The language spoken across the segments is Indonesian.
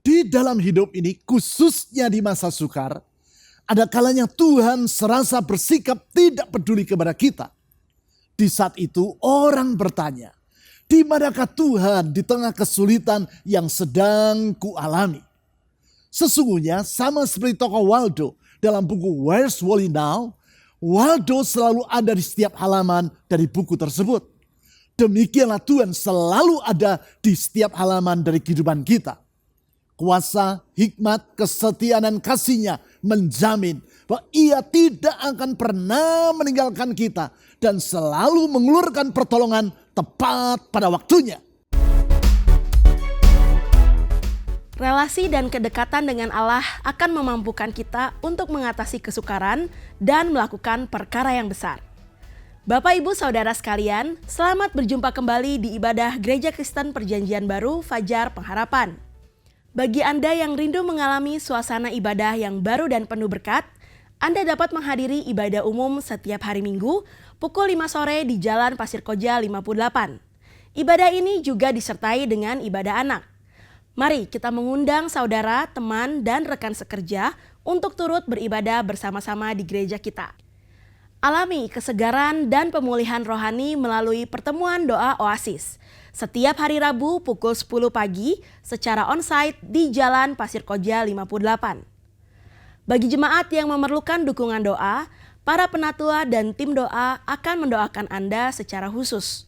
Di dalam hidup ini, khususnya di masa sukar, ada kalanya Tuhan serasa bersikap tidak peduli kepada kita. Di saat itu orang bertanya, di manakah Tuhan di tengah kesulitan yang sedang kualami? Sesungguhnya sama seperti tokoh Waldo dalam buku Where's Wally Now, Waldo selalu ada di setiap halaman dari buku tersebut. Demikianlah Tuhan selalu ada di setiap halaman dari kehidupan kita. Kuasa, hikmat, kesetiaan, dan kasih-Nya menjamin bahwa Ia tidak akan pernah meninggalkan kita dan selalu mengulurkan pertolongan tepat pada waktunya. Relasi dan kedekatan dengan Allah akan memampukan kita untuk mengatasi kesukaran dan melakukan perkara yang besar. Bapak, Ibu, Saudara sekalian, selamat berjumpa kembali di ibadah Gereja Kristen Perjanjian Baru Fajar Pengharapan. Bagi Anda yang rindu mengalami suasana ibadah yang baru dan penuh berkat, Anda dapat menghadiri ibadah umum setiap hari Minggu pukul 5 sore di Jalan Pasir Koja 58. Ibadah ini juga disertai dengan ibadah anak. Mari kita mengundang saudara, teman, dan rekan sekerja untuk turut beribadah bersama-sama di gereja kita. Alami kesegaran dan pemulihan rohani melalui pertemuan doa Oasis setiap hari Rabu pukul 10 pagi secara onsite di Jalan Pasir Koja 58. Bagi jemaat yang memerlukan dukungan doa, para penatua dan tim doa akan mendoakan Anda secara khusus.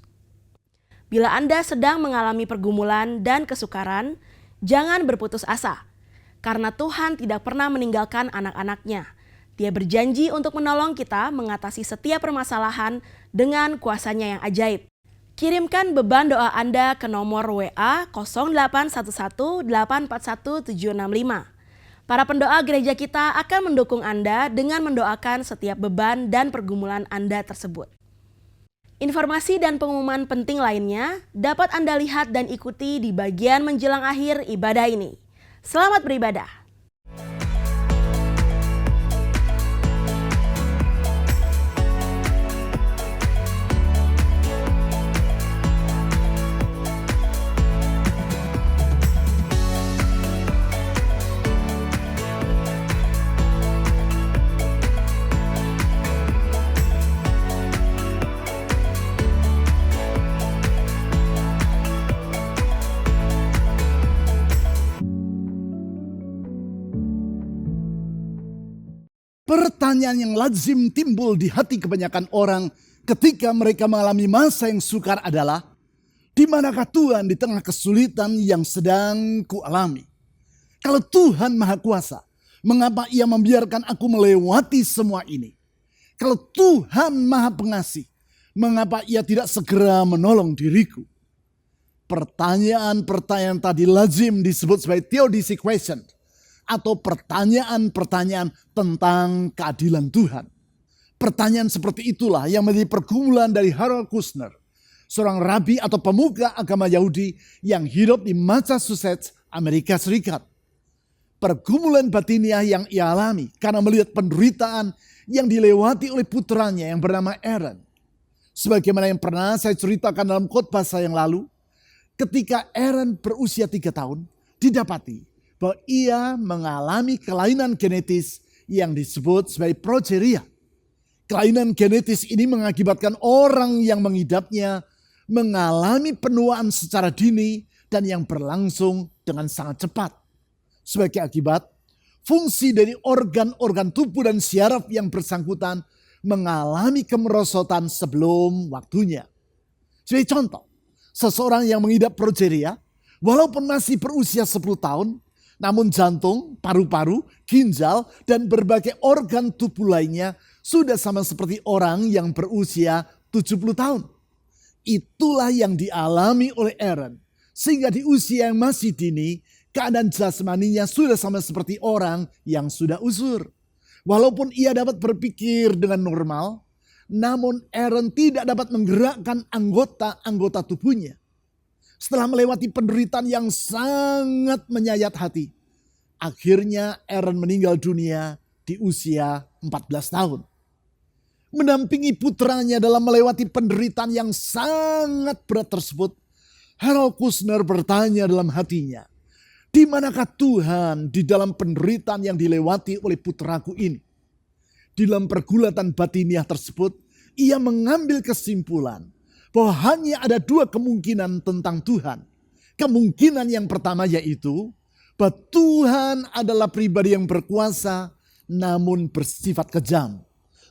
Bila Anda sedang mengalami pergumulan dan kesukaran, jangan berputus asa, karena Tuhan tidak pernah meninggalkan anak-anak-Nya. Dia berjanji untuk menolong kita mengatasi setiap permasalahan dengan kuasa-Nya yang ajaib. Kirimkan beban doa Anda ke nomor WA 0811 841 765. Para pendoa gereja kita akan mendukung Anda dengan mendoakan setiap beban dan pergumulan Anda tersebut. Informasi dan pengumuman penting lainnya dapat Anda lihat dan ikuti di bagian menjelang akhir ibadah ini. Selamat beribadah. Pertanyaan yang lazim timbul di hati kebanyakan orang ketika mereka mengalami masa yang sukar adalah, di manakah Tuhan di tengah kesulitan yang sedang kualami? Kalau Tuhan Maha Kuasa, mengapa Ia membiarkan aku melewati semua ini? Kalau Tuhan Maha Pengasih, mengapa Ia tidak segera menolong diriku? Pertanyaan-pertanyaan tadi lazim disebut sebagai theodicy question, atau pertanyaan-pertanyaan tentang keadilan Tuhan. Pertanyaan seperti itulah yang menjadi pergumulan dari Harold Kushner, seorang rabi atau pemuka agama Yahudi yang hidup di Massachusetts, Amerika Serikat. Pergumulan batiniah yang ia alami karena melihat penderitaan yang dilewati oleh putranya yang bernama Aaron. Sebagaimana yang pernah saya ceritakan dalam khotbah saya yang lalu, ketika Aaron berusia 3 tahun, didapati bahwa ia mengalami kelainan genetis yang disebut sebagai progeria. Kelainan genetis ini mengakibatkan orang yang mengidapnya mengalami penuaan secara dini dan yang berlangsung dengan sangat cepat. Sebagai akibat, fungsi dari organ-organ tubuh dan syaraf yang bersangkutan mengalami kemerosotan sebelum waktunya. Sebagai contoh, seseorang yang mengidap progeria, walaupun masih berusia 10 tahun, namun jantung, paru-paru, ginjal, dan berbagai organ tubuh lainnya sudah sama seperti orang yang berusia 70 tahun. Itulah yang dialami oleh Aaron. Sehingga di usia yang masih dini, keadaan jasmaninya sudah sama seperti orang yang sudah uzur. Walaupun ia dapat berpikir dengan normal, namun Aaron tidak dapat menggerakkan anggota-anggota tubuhnya. Setelah melewati penderitaan yang sangat menyayat hati, akhirnya Aaron meninggal dunia di usia 14 tahun. Mendampingi putranya dalam melewati penderitaan yang sangat berat tersebut, Harold Kushner bertanya dalam hatinya, Di manakah Tuhan di dalam penderitaan yang dilewati oleh putraku ini? Di dalam pergulatan batiniah tersebut, ia mengambil kesimpulan bahwa hanya ada dua kemungkinan tentang Tuhan. Kemungkinan yang pertama yaitu bahwa Tuhan adalah pribadi yang berkuasa namun bersifat kejam.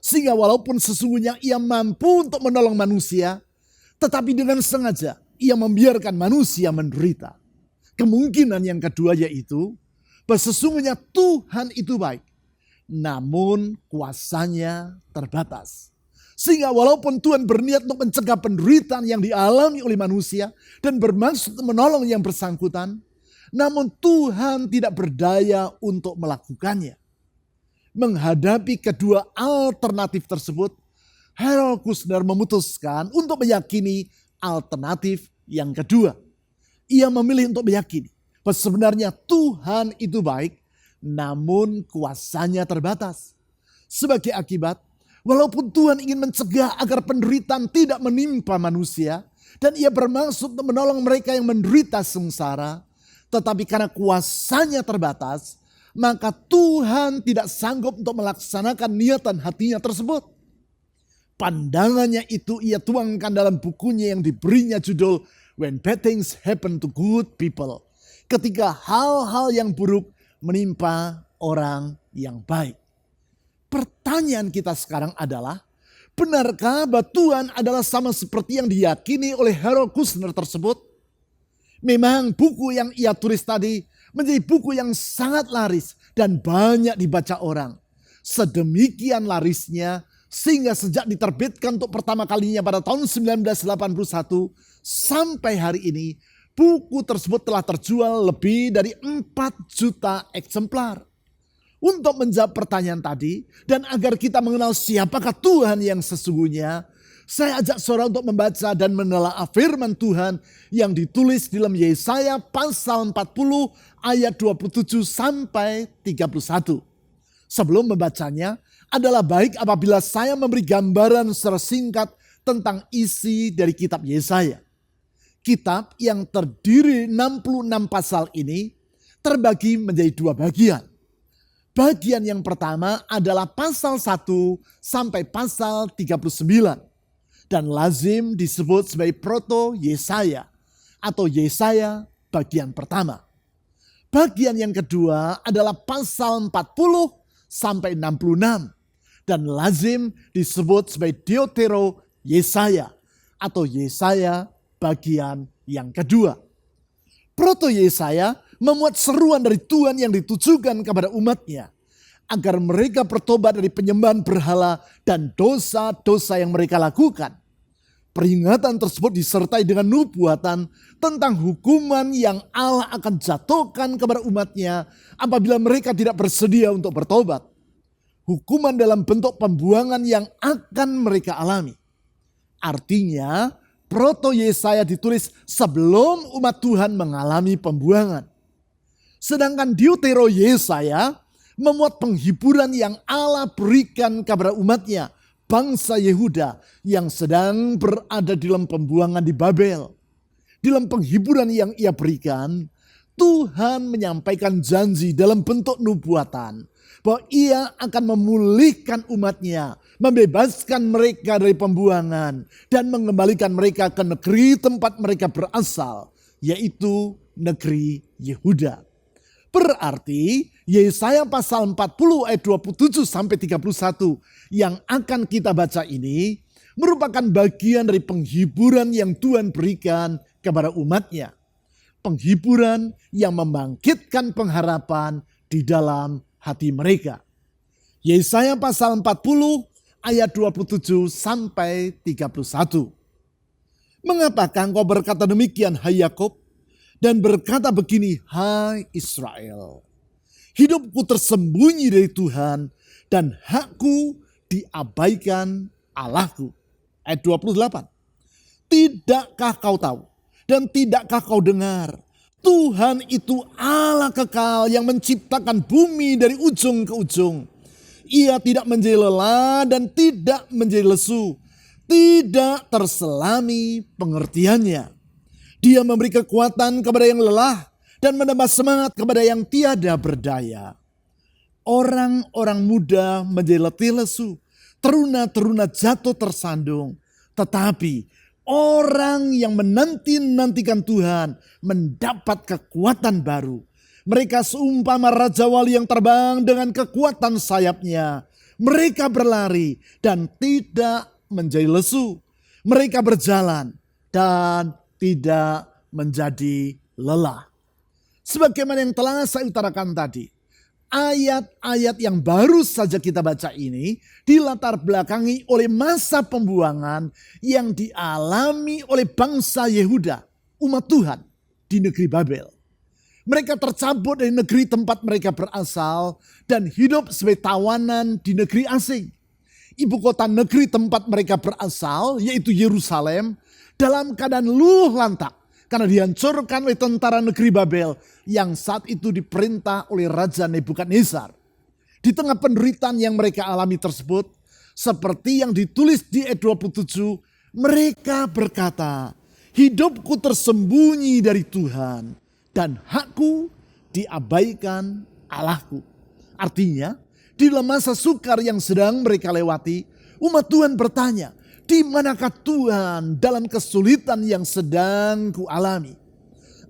Sehingga walaupun sesungguhnya ia mampu untuk menolong manusia, tetapi dengan sengaja ia membiarkan manusia menderita. Kemungkinan yang kedua yaitu bahwa sesungguhnya Tuhan itu baik, namun kuasanya terbatas. Sehingga walaupun Tuhan berniat untuk mencegah penderitaan yang dialami oleh manusia dan bermaksud menolong yang bersangkutan, namun Tuhan tidak berdaya untuk melakukannya. Menghadapi kedua alternatif tersebut, Harold Kushner memutuskan untuk meyakini alternatif yang kedua. Ia memilih untuk meyakini bahwa sebenarnya Tuhan itu baik, namun kuasanya terbatas. Sebagai akibat, walaupun Tuhan ingin mencegah agar penderitaan tidak menimpa manusia, dan ia bermaksud untuk menolong mereka yang menderita sengsara, tetapi karena kuasanya terbatas, maka Tuhan tidak sanggup untuk melaksanakan niatan hatinya tersebut. Pandangannya itu ia tuangkan dalam bukunya yang diberinya judul When Bad Things Happen to Good People. Ketika hal-hal yang buruk menimpa orang yang baik. Pertanyaan kita sekarang adalah, benarkah bahwa Tuhan adalah sama seperti yang diyakini oleh Harold Kushner tersebut? Memang buku yang ia tulis tadi menjadi buku yang sangat laris dan banyak dibaca orang. Sedemikian larisnya sehingga sejak diterbitkan untuk pertama kalinya pada tahun 1981 sampai hari ini, buku tersebut telah terjual lebih dari 4 juta eksemplar. Untuk menjawab pertanyaan tadi dan agar kita mengenal siapakah Tuhan yang sesungguhnya, saya ajak saudara untuk membaca dan menelaah firman Tuhan yang ditulis di dalam Yesaya pasal 40 ayat 27 sampai 31. Sebelum membacanya, adalah baik apabila saya memberi gambaran secara singkat tentang isi dari kitab Yesaya. Kitab yang terdiri 66 pasal ini terbagi menjadi 2 bagian. Bagian yang pertama adalah pasal 1 sampai pasal 39 dan lazim disebut sebagai proto Yesaya atau Yesaya bagian pertama. Bagian yang kedua adalah pasal 40 sampai 66 dan lazim disebut sebagai Deutero Yesaya atau Yesaya bagian yang kedua. Proto Yesaya memuat seruan dari Tuhan yang ditujukan kepada umatnya agar mereka bertobat dari penyembahan berhala dan dosa-dosa yang mereka lakukan. Peringatan tersebut disertai dengan nubuatan tentang hukuman yang Allah akan jatuhkan kepada umatnya apabila mereka tidak bersedia untuk bertobat. Hukuman dalam bentuk pembuangan yang akan mereka alami. Artinya, proto Yesaya ditulis sebelum umat Tuhan mengalami pembuangan. Sedangkan Deutero Yesaya memuat penghiburan yang Allah berikan kepada umatnya, bangsa Yehuda yang sedang berada di dalam pembuangan di Babel. Di dalam penghiburan yang ia berikan, Tuhan menyampaikan janji dalam bentuk nubuatan bahwa ia akan memulihkan umatnya, membebaskan mereka dari pembuangan, dan mengembalikan mereka ke negeri tempat mereka berasal, yaitu negeri Yehuda. Berarti Yesaya pasal 40 ayat 27 sampai 31 yang akan kita baca ini merupakan bagian dari penghiburan yang Tuhan berikan kepada umatnya. Penghiburan yang membangkitkan pengharapan di dalam hati mereka. Yesaya pasal 40 ayat 27 sampai 31. Mengapakah engkau berkata demikian, hai Yakub? Dan berkata begini, hai Israel, hidupku tersembunyi dari Tuhan dan hakku diabaikan Allahku. Ayat 28. Tidakkah kau tahu dan tidakkah kau dengar? Tuhan itu Allah kekal yang menciptakan bumi dari ujung ke ujung. Ia tidak menjadi lelah dan tidak menjadi lesu. Tidak terselami pengertiannya. Dia memberi kekuatan kepada yang lelah dan menambah semangat kepada yang tiada berdaya. Orang-orang muda menjadi letih lesu, teruna-teruna jatuh tersandung. Tetapi orang yang menanti-nantikan Tuhan mendapat kekuatan baru. Mereka seumpama Raja Wali yang terbang dengan kekuatan sayapnya. Mereka berlari dan tidak menjadi lesu. Mereka berjalan dan tidak menjadi lelah. Sebagaimana yang telah saya utarakan tadi, ayat-ayat yang baru saja kita baca ini dilatar belakangi oleh masa pembuangan yang dialami oleh bangsa Yehuda, umat Tuhan di negeri Babel. Mereka tercabut dari negeri tempat mereka berasal dan hidup sebagai tawanan di negeri asing. Ibu kota negeri tempat mereka berasal, yaitu Yerusalem, dalam keadaan luluh lantak karena dihancurkan oleh tentara negeri Babel yang saat itu diperintah oleh Raja Nebukadnezar. Di tengah penderitaan yang mereka alami tersebut, seperti yang ditulis di ayat 27, mereka berkata, hidupku tersembunyi dari Tuhan dan hakku diabaikan Allahku. Artinya, di dalam masa sukar yang sedang mereka lewati, umat Tuhan bertanya, di manakah Tuhan dalam kesulitan yang sedang kualami?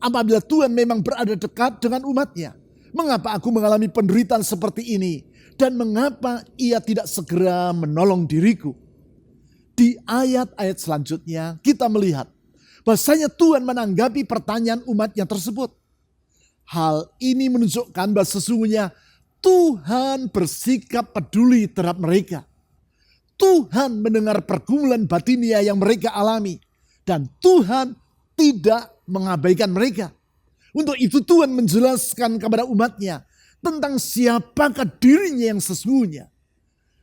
Apabila Tuhan memang berada dekat dengan umatnya, mengapa aku mengalami penderitaan seperti ini? Dan mengapa ia tidak segera menolong diriku? Di ayat-ayat selanjutnya kita melihat bahwasanya Tuhan menanggapi pertanyaan umatnya tersebut. Hal ini menunjukkan bahwa sesungguhnya Tuhan bersikap peduli terhadap mereka. Tuhan mendengar pergumulan batinia yang mereka alami. Dan Tuhan tidak mengabaikan mereka. Untuk itu Tuhan menjelaskan kepada umatnya tentang siapakah dirinya yang sesungguhnya.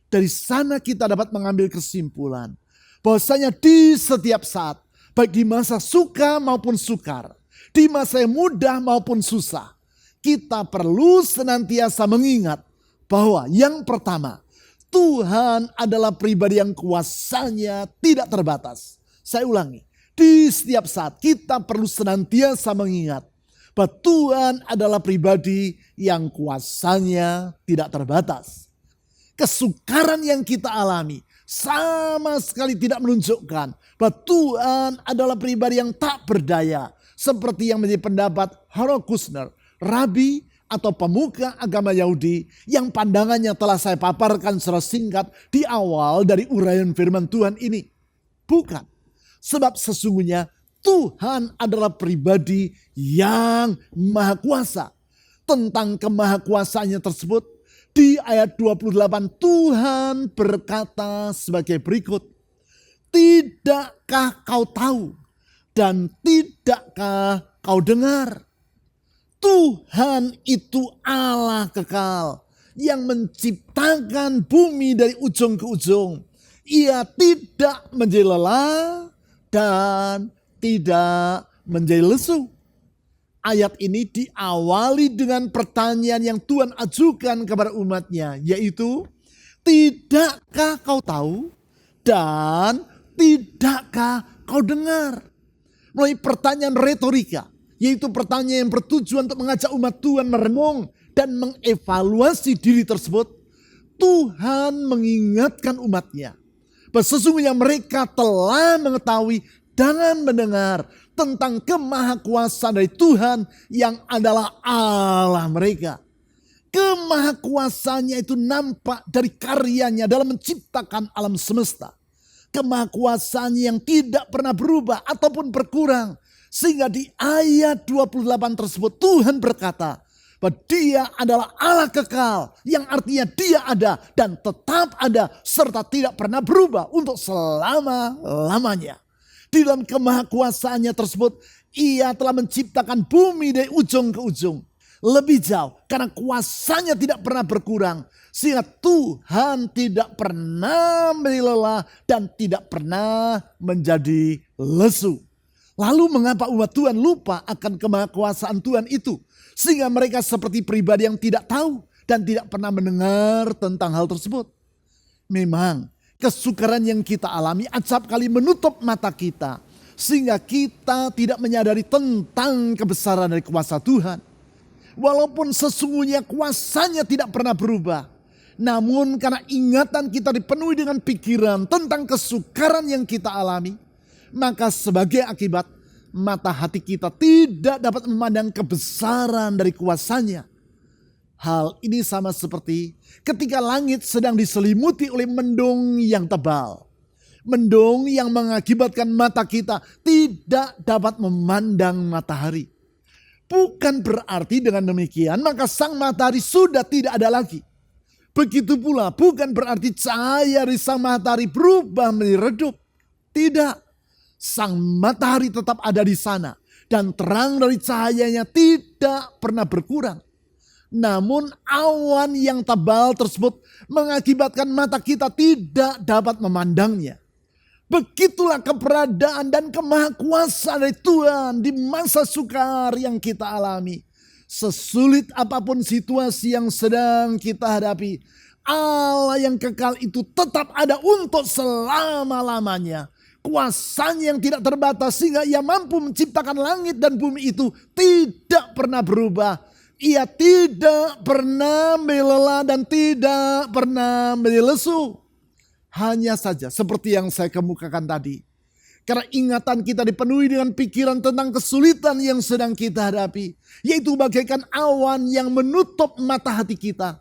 Dari sana kita dapat mengambil kesimpulan bahwasanya di setiap saat, baik di masa suka maupun sukar, di masa yang mudah maupun susah, kita perlu senantiasa mengingat bahwa yang pertama, Tuhan adalah pribadi yang kuasanya tidak terbatas. Saya ulangi, di setiap saat kita perlu senantiasa mengingat bahwa Tuhan adalah pribadi yang kuasanya tidak terbatas. Kesukaran yang kita alami sama sekali tidak menunjukkan bahwa Tuhan adalah pribadi yang tak berdaya. Seperti yang menjadi pendapat Harold Kushner, rabi atau pemuka agama Yahudi yang pandangannya telah saya paparkan secara singkat di awal dari uraian firman Tuhan ini. Bukan. Sebab sesungguhnya Tuhan adalah pribadi yang maha kuasa. Tentang kemahakuasaannya tersebut, di ayat 28 Tuhan berkata sebagai berikut. Tidakkah kau tahu dan tidakkah kau dengar? Tuhan itu Allah kekal yang menciptakan bumi dari ujung ke ujung. Ia tidak menjadi lelah dan tidak menjadi lesu. Ayat ini diawali dengan pertanyaan yang Tuhan ajukan kepada umatnya, yaitu tidakkah kau tahu dan tidakkah kau dengar? Melalui pertanyaan retorika, yaitu pertanyaan yang bertujuan untuk mengajak umat Tuhan merenung dan mengevaluasi diri tersebut. Tuhan mengingatkan umatnya bahwa sesungguhnya mereka telah mengetahui dan mendengar tentang kemahakuasaan dari Tuhan yang adalah Allah mereka. Kemahakuasaannya itu nampak dari karyanya dalam menciptakan alam semesta. Kemahakuasaannya yang tidak pernah berubah ataupun berkurang. Sehingga di ayat 28 tersebut Tuhan berkata bahwa dia adalah Allah kekal. Yang artinya dia ada dan tetap ada serta tidak pernah berubah untuk selama-lamanya. Di dalam kemahakuasaannya tersebut ia telah menciptakan bumi dari ujung ke ujung. Lebih jauh karena kuasanya tidak pernah berkurang. Sehingga Tuhan tidak pernah menjadi lelah dan tidak pernah menjadi lesu. Lalu mengapa umat Tuhan lupa akan kemahakuasaan Tuhan itu? Sehingga mereka seperti pribadi yang tidak tahu dan tidak pernah mendengar tentang hal tersebut. Memang kesukaran yang kita alami acap kali menutup mata kita. sehingga kita tidak menyadari tentang kebesaran dari kuasa Tuhan. Walaupun sesungguhnya kuasanya tidak pernah berubah, namun karena ingatan kita dipenuhi dengan pikiran tentang kesukaran yang kita alami, maka sebagai akibat mata hati kita tidak dapat memandang kebesaran dari kuasanya. Hal ini sama seperti ketika langit sedang diselimuti oleh mendung yang tebal. Mendung yang mengakibatkan mata kita tidak dapat memandang matahari. Bukan berarti dengan demikian maka sang matahari sudah tidak ada lagi. Begitu pula bukan berarti cahaya dari sang matahari berubah menjadi redup. Tidak. Sang matahari tetap ada di sana. Dan terang dari cahayanya tidak pernah berkurang. Namun awan yang tebal tersebut mengakibatkan mata kita tidak dapat memandangnya. Begitulah keberadaan dan kemahakuasaan dari Tuhan di masa sukar yang kita alami. Sesulit apapun situasi yang sedang kita hadapi, Allah yang kekal itu tetap ada untuk selama-lamanya. Kuasanya yang tidak terbatas sehingga ia mampu menciptakan langit dan bumi itu tidak pernah berubah. Ia tidak pernah lelah dan tidak pernah lesu. Hanya saja seperti yang saya kemukakan tadi. Karena ingatan kita dipenuhi dengan pikiran tentang kesulitan yang sedang kita hadapi. Yaitu bagaikan awan yang menutup mata hati kita.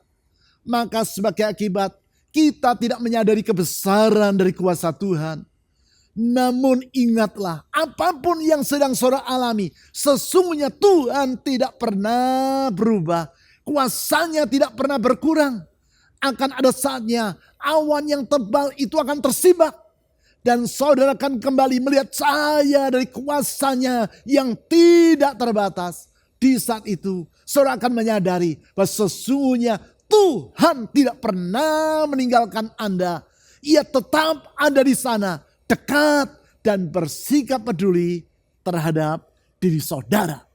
Maka sebagai akibat kita tidak menyadari kebesaran dari kuasa Tuhan. Namun ingatlah apapun yang sedang saudara alami. Sesungguhnya Tuhan tidak pernah berubah. Kuasanya tidak pernah berkurang. Akan ada saatnya awan yang tebal itu akan tersibak. Dan saudara akan kembali melihat cahaya dari kuasanya yang tidak terbatas. Di saat itu saudara akan menyadari bahwa sesungguhnya Tuhan tidak pernah meninggalkan Anda. Ia tetap ada di sana, dekat dan bersikap peduli terhadap diri saudara.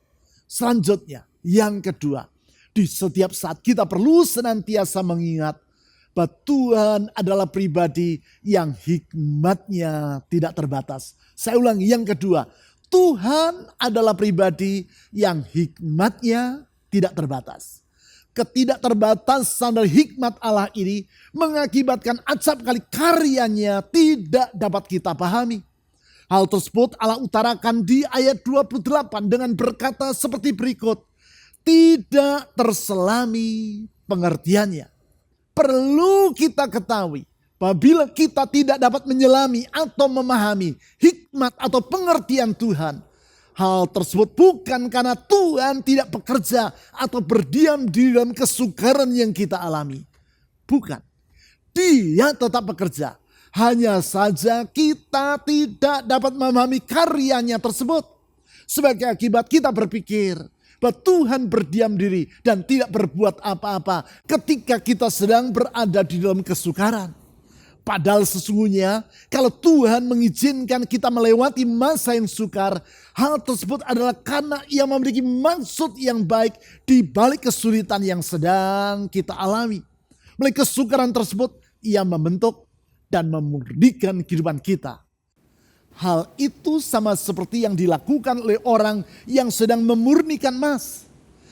Selanjutnya, yang kedua. Di setiap saat kita perlu senantiasa mengingat bahwa Tuhan adalah pribadi yang hikmatnya tidak terbatas. Saya ulangi yang kedua. Tuhan adalah pribadi yang hikmatnya tidak terbatas. Ketidakterbatasan dari hikmat Allah ini mengakibatkan acap kali karyanya tidak dapat kita pahami. Hal tersebut Allah utarakan di ayat 28 dengan berkata seperti berikut. Tidak terselami pengertiannya. Perlu kita ketahui bahwa bila kita tidak dapat menyelami atau memahami hikmat atau pengertian Tuhan, hal tersebut bukan karena Tuhan tidak bekerja atau berdiam di dalam kesukaran yang kita alami. Bukan. Dia tetap bekerja. Hanya saja kita tidak dapat memahami karyanya tersebut. Sebagai akibat kita berpikir bahwa Tuhan berdiam diri dan tidak berbuat apa-apa ketika kita sedang berada di dalam kesukaran. Padahal sesungguhnya kalau Tuhan mengizinkan kita melewati masa yang sukar, hal tersebut adalah karena ia memiliki maksud yang baik di balik kesulitan yang sedang kita alami. Melalui kesukaran tersebut ia membentuk dan memurnikan kehidupan kita. Hal itu sama seperti yang dilakukan oleh orang yang sedang memurnikan emas.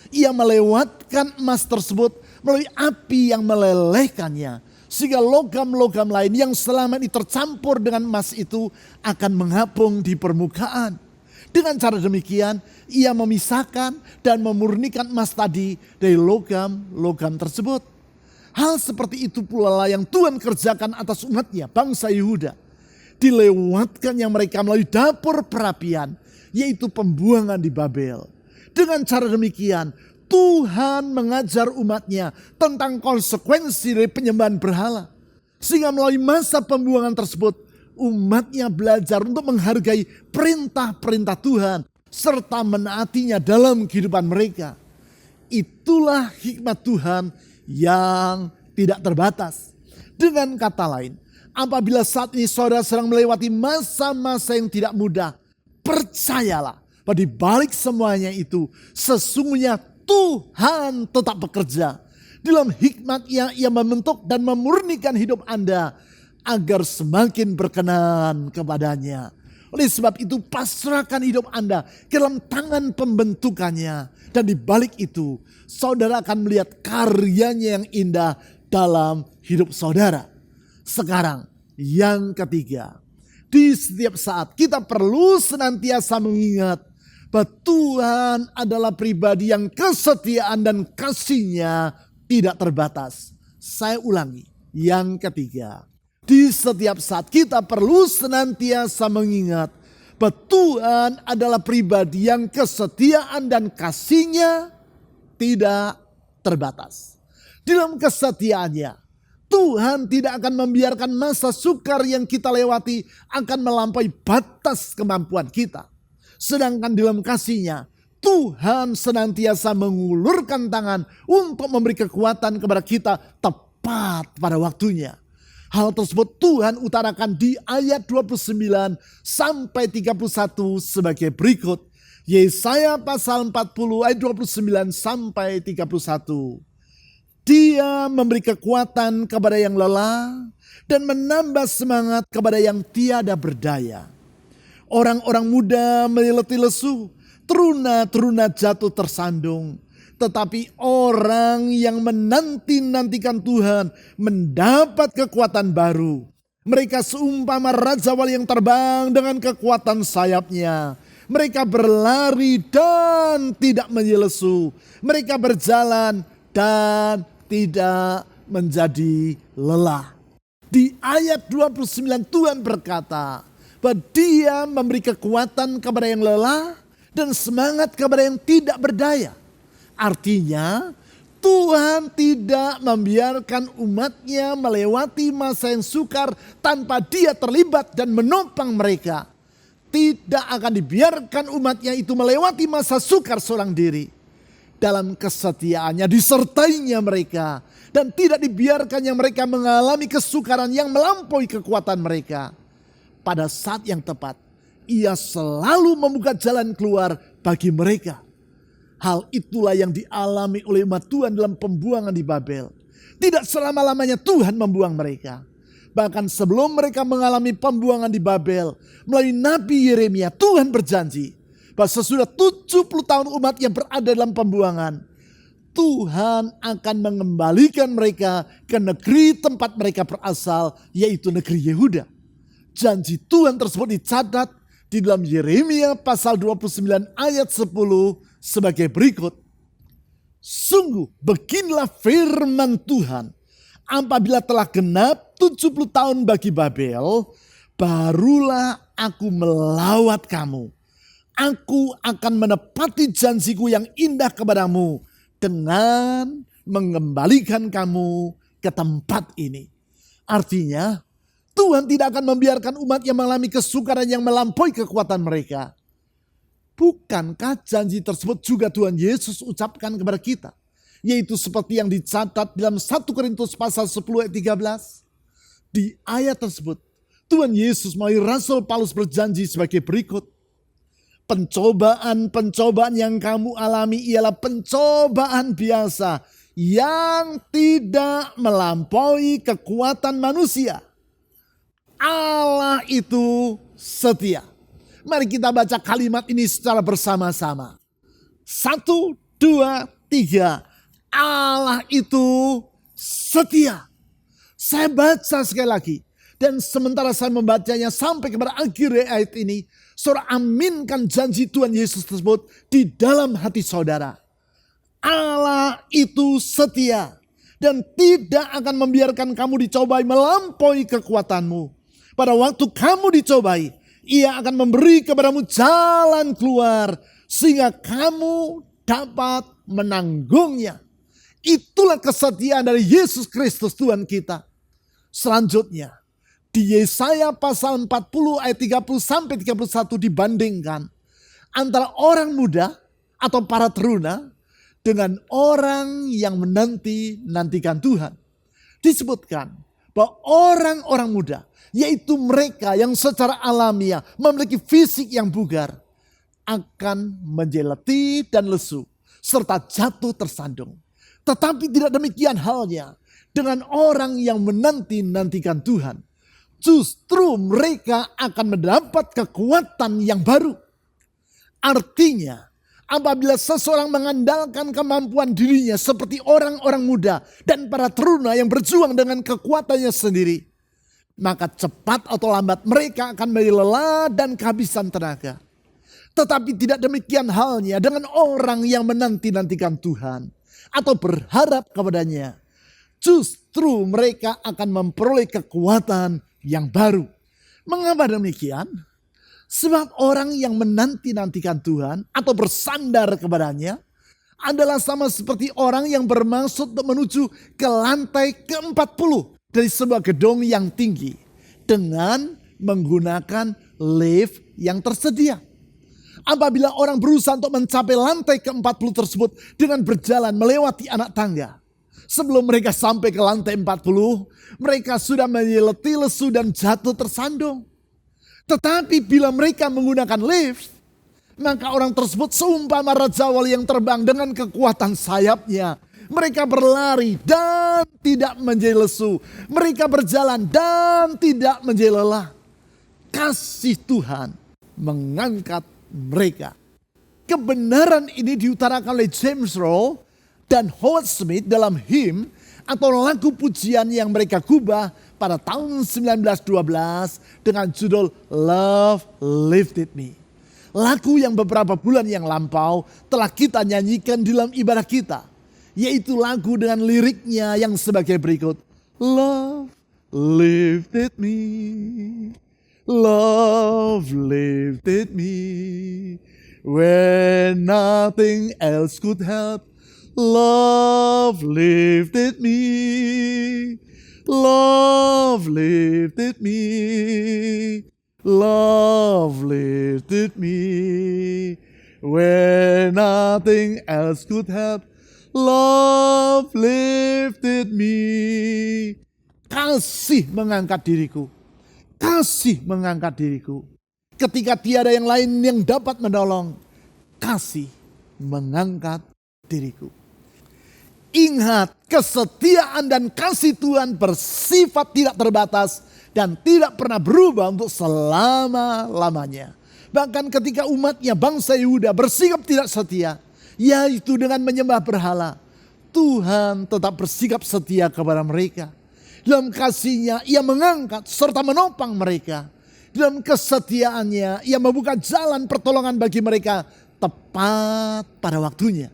Ia melewatkan emas tersebut melalui api yang melelehkannya. Sehingga logam-logam lain yang selama ini tercampur dengan emas itu akan mengapung di permukaan. Dengan cara demikian ia memisahkan dan memurnikan emas tadi dari logam-logam tersebut. Hal seperti itu pula lah yang Tuhan kerjakan atas umatnya, bangsa Yehuda. Dilewatkannya mereka melalui dapur perapian, yaitu pembuangan di Babel. Dengan cara demikian, Tuhan mengajar umatnya tentang konsekuensi dari penyembahan berhala. Sehingga melalui masa pembuangan tersebut, umatnya belajar untuk menghargai perintah-perintah Tuhan, serta menaatinya dalam kehidupan mereka. Itulah hikmat Tuhan yang tidak terbatas. Dengan kata lain, apabila saat ini saudara sedang melewati masa-masa yang tidak mudah, percayalah bahwa di balik semuanya itu sesungguhnya Tuhan tetap bekerja. Dalam hikmatnya ia membentuk dan memurnikan hidup Anda agar semakin berkenan kepadanya. Oleh sebab itu pasrahkan hidup Anda ke dalam tangan pembentukannya. Dan di balik itu saudara akan melihat karyanya yang indah dalam hidup saudara. Sekarang yang ketiga. Di setiap saat kita perlu senantiasa mengingat bahwa Tuhan adalah pribadi yang kesetiaan dan kasih-Nya tidak terbatas. Saya ulangi, yang ketiga. Di setiap saat kita perlu senantiasa mengingat bahwa Tuhan adalah pribadi yang kesetiaan dan kasih-Nya tidak terbatas. Dalam kesetiaannya, Tuhan tidak akan membiarkan masa sukar yang kita lewati akan melampaui batas kemampuan kita. Sedangkan dalam kasih-Nya, Tuhan senantiasa mengulurkan tangan untuk memberi kekuatan kepada kita tepat pada waktunya. Hal tersebut Tuhan utarakan di ayat 29 sampai 31 sebagai berikut. Yesaya pasal 40 ayat 29 sampai 31. Dia memberi kekuatan kepada yang lelah dan menambah semangat kepada yang tiada berdaya. Orang-orang muda meletih lesu, teruna-teruna jatuh tersandung. Tetapi orang yang menanti-nantikan Tuhan mendapat kekuatan baru. Mereka seumpama Raja Wali yang terbang dengan kekuatan sayapnya. Mereka berlari dan tidak menyelesu. Mereka berjalan dan tidak menjadi lelah. Di ayat 29 Tuhan berkata bahwa Dia memberi kekuatan kepada yang lelah dan semangat kepada yang tidak berdaya. Artinya Tuhan tidak membiarkan umat-Nya melewati masa yang sukar tanpa Dia terlibat dan menopang mereka. Tidak akan dibiarkan umat-Nya itu melewati masa sukar seorang diri. Dalam kesetiaannya disertainya mereka. Dan tidak dibiarkannya mereka mengalami kesukaran yang melampaui kekuatan mereka. Pada saat yang tepat, Ia selalu membuka jalan keluar bagi mereka. Hal itulah yang dialami oleh umat Tuhan dalam pembuangan di Babel. Tidak selama-lamanya Tuhan membuang mereka. Bahkan sebelum mereka mengalami pembuangan di Babel, melalui Nabi Yeremia, Tuhan berjanji bahwa sesudah 70 tahun umat yang berada dalam pembuangan, Tuhan akan mengembalikan mereka ke negeri tempat mereka berasal, yaitu negeri Yehuda. Janji Tuhan tersebut dicatat di dalam Yeremia pasal 29 ayat 10 sebagai berikut. Sungguh beginilah firman Tuhan. Apabila telah genap 70 tahun bagi Babel, barulah aku melawat kamu. Aku akan menepati janjiku yang indah kepadamu dengan mengembalikan kamu ke tempat ini. Artinya, Tuhan tidak akan membiarkan umat yang mengalami kesukaran yang melampaui kekuatan mereka. Bukankah janji tersebut juga Tuhan Yesus ucapkan kepada kita? Yaitu seperti yang dicatat dalam 1 Korintus pasal 10 ayat 13. Di ayat tersebut, Tuhan Yesus melalui Rasul Paulus berjanji sebagai berikut. Pencobaan-pencobaan yang kamu alami ialah pencobaan biasa yang tidak melampaui kekuatan manusia. Allah itu setia. Mari kita baca kalimat ini secara bersama-sama. 1, 2, 3. Allah itu setia. Saya baca sekali lagi. Dan sementara saya membacanya sampai kepada akhir ayat ini, saudara aminkan janji Tuhan Yesus tersebut di dalam hati saudara. Allah itu setia dan tidak akan membiarkan kamu dicobai melampaui kekuatanmu. Pada waktu kamu dicobai, Ia akan memberi kepadamu jalan keluar sehingga kamu dapat menanggungnya. Itulah kesetiaan dari Yesus Kristus Tuhan kita. Selanjutnya, di Yesaya pasal 40 ayat 30 sampai 31 dibandingkan antara orang muda atau para teruna dengan orang yang menanti-nantikan Tuhan. Disebutkan bahwa orang-orang muda, yaitu mereka yang secara alamiah memiliki fisik yang bugar, akan menjadi letih dan lesu serta jatuh tersandung. Tetapi tidak demikian halnya dengan orang yang menanti-nantikan Tuhan. justru mereka akan mendapat kekuatan yang baru. Artinya, apabila seseorang mengandalkan kemampuan dirinya seperti orang-orang muda dan para teruna yang berjuang dengan kekuatannya sendiri, maka cepat atau lambat mereka akan menjadi lelah dan kehabisan tenaga. Tetapi tidak demikian halnya dengan orang yang menanti-nantikan Tuhan atau berharap kepadanya. Justru mereka akan memperoleh kekuatan yang baru. Mengapa demikian? Sebab orang yang menanti-nantikan Tuhan atau bersandar kepadanya adalah sama seperti orang yang bermaksud untuk menuju ke lantai ke-40 dari sebuah gedung yang tinggi dengan menggunakan lift yang tersedia. Apabila orang berusaha untuk mencapai lantai ke-40 tersebut dengan berjalan melewati anak tangga, sebelum mereka sampai ke lantai 40, mereka sudah menjadi lesu dan jatuh tersandung. Tetapi bila mereka menggunakan lift, maka orang tersebut seumpama Raja Wali yang terbang dengan kekuatan sayapnya. Mereka berlari dan tidak menjadi lesu. Mereka berjalan dan tidak menjadi lelah. Kasih Tuhan mengangkat mereka. Kebenaran ini diutarakan oleh James Rowe dan Howard Smith dalam hymn atau lagu pujian yang mereka gubah pada tahun 1912 dengan judul Love Lifted Me. Lagu yang beberapa bulan yang lampau telah kita nyanyikan di dalam ibadah kita. Yaitu lagu dengan liriknya yang sebagai berikut. Love lifted me. Love lifted me. When nothing else could help. Love lifted me. Love lifted me. Love lifted me. When nothing else could help. Love lifted me. Kasih mengangkat diriku. Kasih mengangkat diriku. Ketika tiada yang lain yang dapat menolong. Kasih mengangkat diriku. Ingat, kesetiaan dan kasih Tuhan bersifat tidak terbatas dan tidak pernah berubah untuk selama-lamanya. Bahkan ketika umatnya bangsa Yehuda bersikap tidak setia, yaitu dengan menyembah berhala, Tuhan tetap bersikap setia kepada mereka. Dalam kasih-Nya Ia mengangkat serta menopang mereka. Dalam kesetiaannya Ia membuka jalan pertolongan bagi mereka tepat pada waktunya.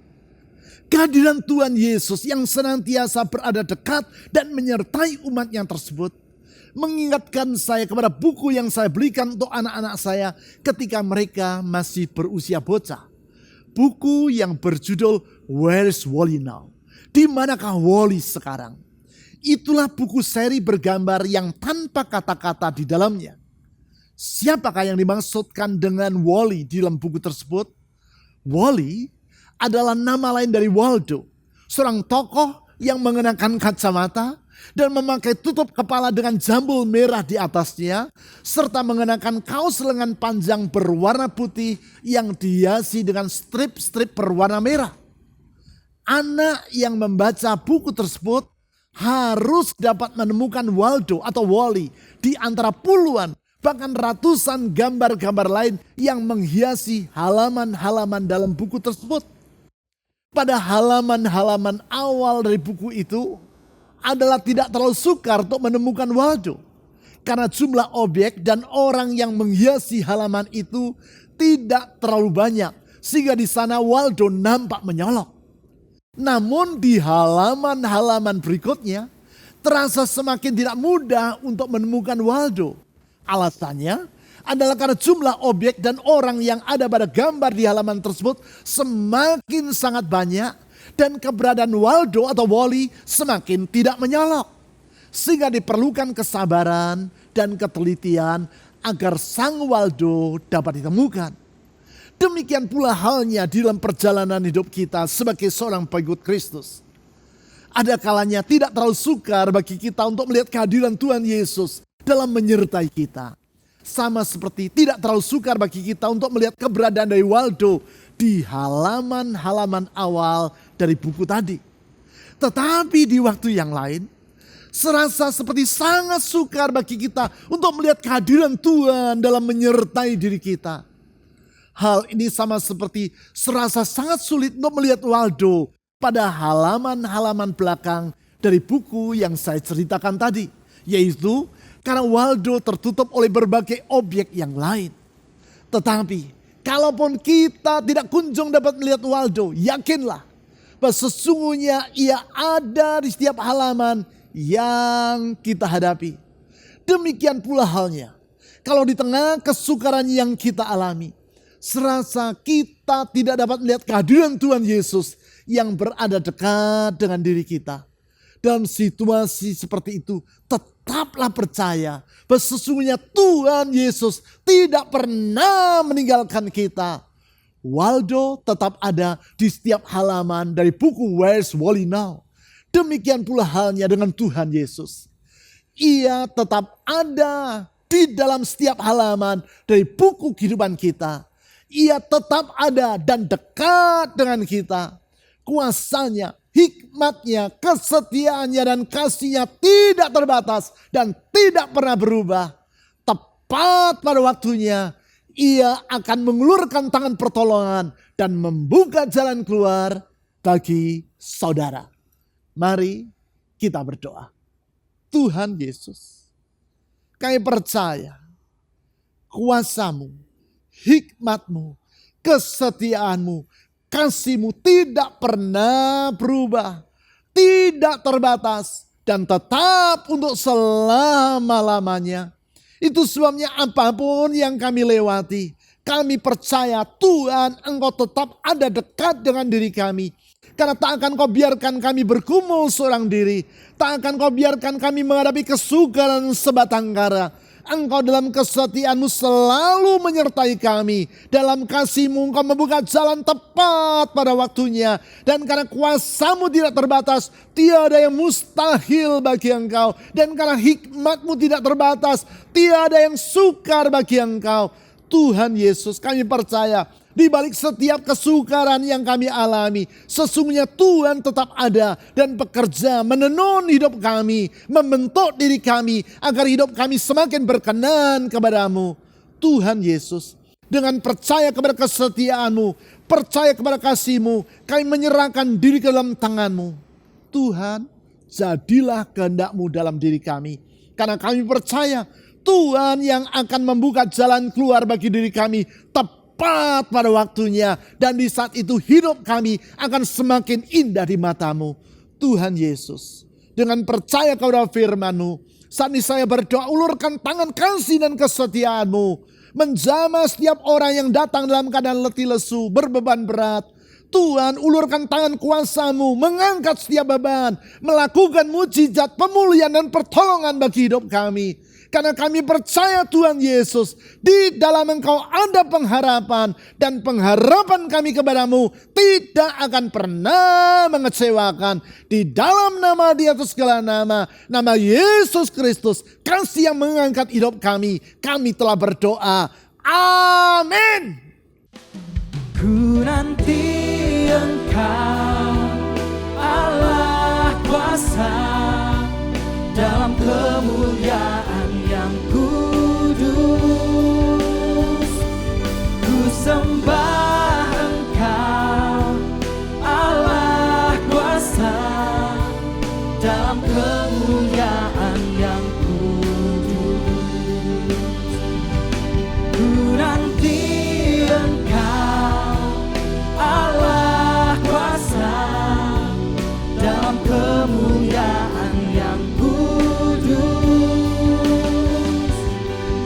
Kehadiran Tuhan Yesus yang senantiasa berada dekat dan menyertai umatnya tersebut mengingatkan saya kepada buku yang saya belikan untuk anak-anak saya ketika mereka masih berusia bocah. Buku yang berjudul Where's Wally Now? Di manakah Wally sekarang? Itulah buku seri bergambar yang tanpa kata-kata di dalamnya. Siapakah yang dimaksudkan dengan Wally di dalam buku tersebut? Wally adalah nama lain dari Waldo, seorang tokoh yang mengenakan kacamata dan memakai tutup kepala dengan jambul merah di atasnya, serta mengenakan kaos lengan panjang berwarna putih yang dihiasi dengan strip-strip berwarna merah. Anak yang membaca buku tersebut harus dapat menemukan Waldo atau Wally di antara puluhan bahkan ratusan gambar-gambar lain yang menghiasi halaman-halaman dalam buku tersebut. Pada halaman-halaman awal dari buku itu adalah tidak terlalu sukar untuk menemukan Waldo. Karena jumlah objek dan orang yang menghiasi halaman itu tidak terlalu banyak. Sehingga di sana Waldo nampak menyolok. Namun di halaman-halaman berikutnya terasa semakin tidak mudah untuk menemukan Waldo. Alasannya adalah karena jumlah objek dan orang yang ada pada gambar di halaman tersebut semakin sangat banyak dan keberadaan Waldo atau Wally semakin tidak menyolok. Sehingga diperlukan kesabaran dan ketelitian agar sang Waldo dapat ditemukan. Demikian pula halnya di dalam perjalanan hidup kita sebagai seorang pengikut Kristus. Ada kalanya tidak terlalu sukar bagi kita untuk melihat kehadiran Tuhan Yesus dalam menyertai kita. Sama seperti tidak terlalu sukar bagi kita untuk melihat keberadaan dari Waldo di halaman-halaman awal dari buku tadi. Tetapi di waktu yang lain, Serasa seperti sangat sukar bagi kita untuk melihat kehadiran Tuhan dalam menyertai diri kita. Hal ini sama seperti serasa sangat sulit untuk melihat Waldo pada halaman-halaman belakang dari buku yang saya ceritakan tadi. Yaitu karena Waldo tertutup oleh berbagai objek yang lain. Tetapi kalaupun kita tidak kunjung dapat melihat Waldo, yakinlah bahwa sesungguhnya ia ada di setiap halaman yang kita hadapi. Demikian pula halnya kalau di tengah kesukaran yang kita alami, serasa kita tidak dapat melihat kehadiran Tuhan Yesus yang berada dekat dengan diri kita. Dalam situasi seperti itu, tetaplah percaya bahwa sesungguhnya Tuhan Yesus tidak pernah meninggalkan kita. Waldo tetap ada di setiap halaman dari buku Where's Wally Now. Demikian pula halnya dengan Tuhan Yesus. Ia tetap ada di dalam setiap halaman dari buku kehidupan kita. Ia tetap ada dan dekat dengan kita. Kuasanya, hikmatnya, kesetiaannya dan kasihnya tidak terbatas dan tidak pernah berubah. Tepat pada waktunya, ia akan mengulurkan tangan pertolongan dan membuka jalan keluar bagi saudara. Mari kita berdoa. Tuhan Yesus, kami percaya kuasa-Mu, hikmat-Mu, kesetiaan-Mu, kasih-Mu tidak pernah berubah, tidak terbatas, dan tetap untuk selama-lamanya. Itu sebabnya apapun yang kami lewati, kami percaya Tuhan Engkau tetap ada dekat dengan diri kami. Karena tak akan Kau biarkan kami bergumul seorang diri. Tak akan Kau biarkan kami menghadapi kesukaran sebatang kara. Engkau dalam kesetiaan-Mu selalu menyertai kami. Dalam kasih-Mu Engkau membuka jalan tepat pada waktunya. Dan karena kuasa-Mu tidak terbatas, tiada yang mustahil bagi Engkau. Dan karena hikmat-Mu tidak terbatas, tiada yang sukar bagi Engkau. Tuhan Yesus, kami percaya di balik setiap kesukaran yang kami alami, sesungguhnya Tuhan tetap ada dan bekerja menenun hidup kami, membentuk diri kami agar hidup kami semakin berkenan kepadamu. Tuhan Yesus, dengan percaya kepada kesetiaan-Mu, percaya kepada kasih-Mu, kami menyerahkan diri ke dalam tangan-Mu. Tuhan, jadilah kehendak-Mu dalam diri kami. Karena kami percaya Tuhan yang akan membuka jalan keluar bagi diri kami tepat pada waktunya. Dan di saat itu hidup kami akan semakin indah di mata-Mu. Tuhan Yesus, dengan percaya kepada firman-Mu, saat ini saya berdoa, ulurkan tangan kasih dan kesetiaan-Mu. Menjamah setiap orang yang datang dalam keadaan letih lesu, berbeban berat. Tuhan, ulurkan tangan kuasa-Mu, mengangkat setiap beban, melakukan mujizat, pemulihan dan pertolongan bagi hidup kami. Karena kami percaya Tuhan Yesus, di dalam Engkau ada pengharapan. Dan pengharapan kami kepadamu tidak akan pernah mengecewakan. Di dalam nama di atas segala nama, nama Yesus Kristus, kasih yang mengangkat hidup kami telah berdoa. Amin. Ku nanti Engkau, Allah kuasa, dalam kemuliaan yang kudus. Ku sembah Engkau, Allah kuasa, dalam kemuliaan yang kudus. Ku nanti Engkau, Allah kuasa, dalam kemuliaan yang kudus.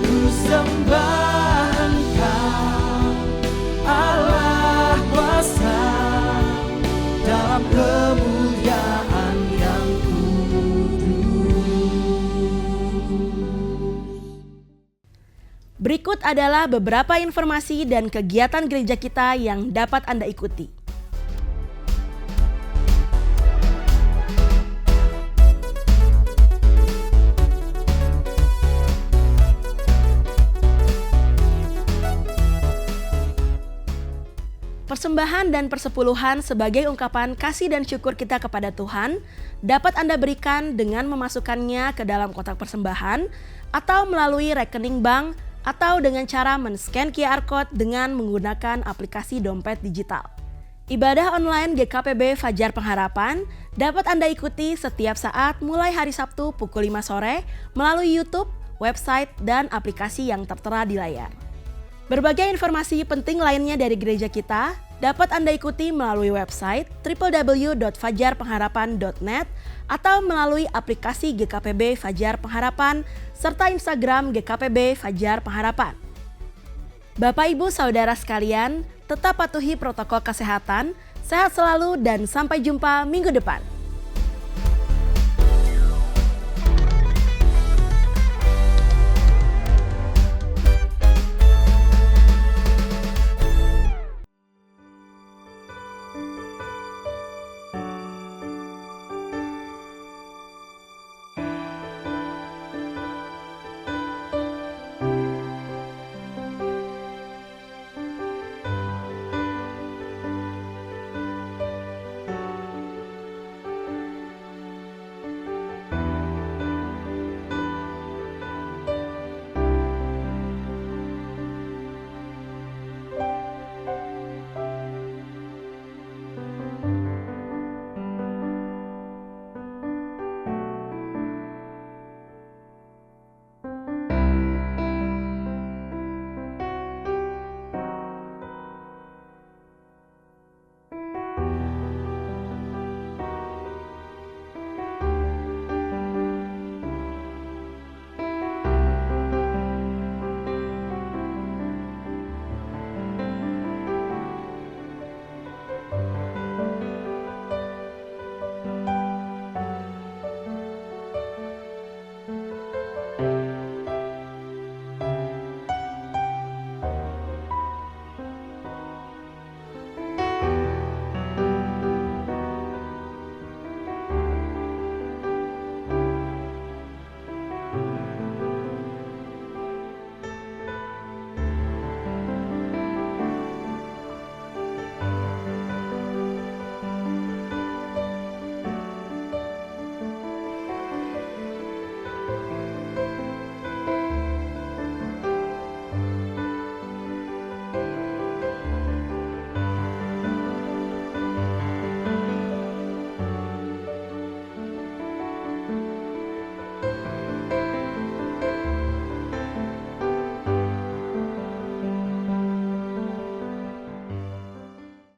Ku sembah Engkau, Allah kuasa, dalam kemuliaan yang kudus. Berikut adalah beberapa informasi dan kegiatan gereja kita yang dapat Anda ikuti. Persembahan dan persepuluhan sebagai ungkapan kasih dan syukur kita kepada Tuhan dapat Anda berikan dengan memasukkannya ke dalam kotak persembahan atau melalui rekening bank atau dengan cara men-scan QR Code dengan menggunakan aplikasi dompet digital. Ibadah online GKPB Fajar Pengharapan dapat Anda ikuti setiap saat mulai hari Sabtu pukul 5 sore melalui YouTube, website, dan aplikasi yang tertera di layar. Berbagai informasi penting lainnya dari gereja kita dapat Anda ikuti melalui website www.fajarpengharapan.net atau melalui aplikasi GKPB Fajar Pengharapan serta Instagram GKPB Fajar Pengharapan. Bapak Ibu Saudara sekalian, tetap patuhi protokol kesehatan, sehat selalu dan sampai jumpa minggu depan.